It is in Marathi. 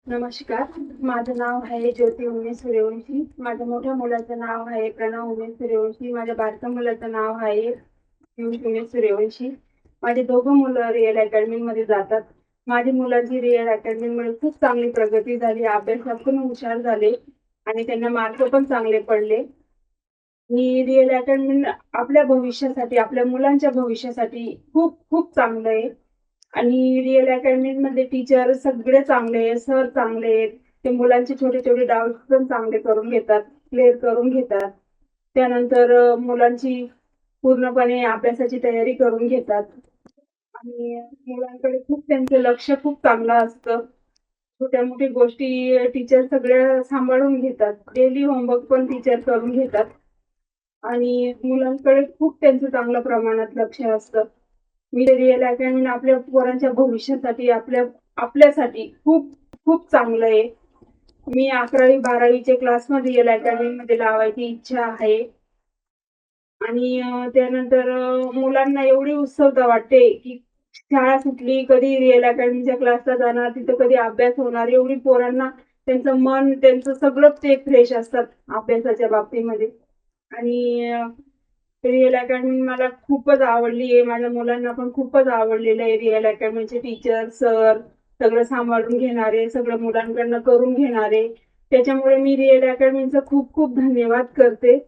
नमस्कार. माझं नाव आहे ज्योती उमेश सूर्यवंशी. माझ्या मोठ्या मुलाचं नाव आहे प्रणव उमेश सूर्यवंशी. माझ्या बारक्या मुलाचं नाव आहे पियुष उमेश सूर्यवंशी. माझे दोघं मुलं रिअल अकॅडमीमध्ये जातात. माझ्या मुलाची रिअल अकॅडमीमुळे खूप चांगली प्रगती झाली. अभ्यासात पण हुशार झाले आणि त्यांना मार्क पण चांगले पडले. मी रिअल अकॅडमी आपल्या भविष्यासाठी, आपल्या मुलांच्या भविष्यासाठी खूप खूप चांगलं आहे. आणि रिअल अकॅडमीमध्ये टीचर सगळे चांगले आहेत, सर चांगले आहेत. ते मुलांचे छोटे-छोटे डाउट्स पण चांगले करून घेतात, क्लिअर करून घेतात. त्यानंतर मुलांची पूर्णपणे अभ्यासाची तयारी करून घेतात आणि मुलांकडे खूप त्यांचं लक्ष खूप चांगलं असतं. छोट्या-मोठ्या गोष्टी टीचर सगळ्या सांभाळून घेतात. डेली होमवर्क पण टीचर करून घेतात आणि मुलांकडे खूप त्यांचं चांगल्या प्रमाणात लक्ष असतं. मी रिअल अकॅडमी आपल्या पोरांच्या भविष्यासाठी आपल्यासाठी खूप खूप चांगलं आहे. मी 11वी-12वीचे क्लासमध्ये रिअल अकॅडमीमध्ये लावायची इच्छा आहे. आणि त्यानंतर मुलांना एवढी उत्सुकता वाटते, की शाळा सुटली, कधी रिअल अकॅडमीच्या क्लासला जाणार, तिथं कधी अभ्यास होणार, एवढी पोरांना त्यांचं मन, त्यांचं सगळंच ते फ्रेश असतात अभ्यासाच्या बाबतीमध्ये. आणि रिअल अकॅडमी मला खूपच आवडली आहे. माझ्या मुलांना पण खूपच आवडलेलं आहे. रिअल अकॅडमीचे टीचर, सर सगळं सांभाळून घेणारे, सगळं मुलांकडनं करून घेणारे. त्याच्यामुळे मी रिअल अकॅडमीचा खूप खूप धन्यवाद करते.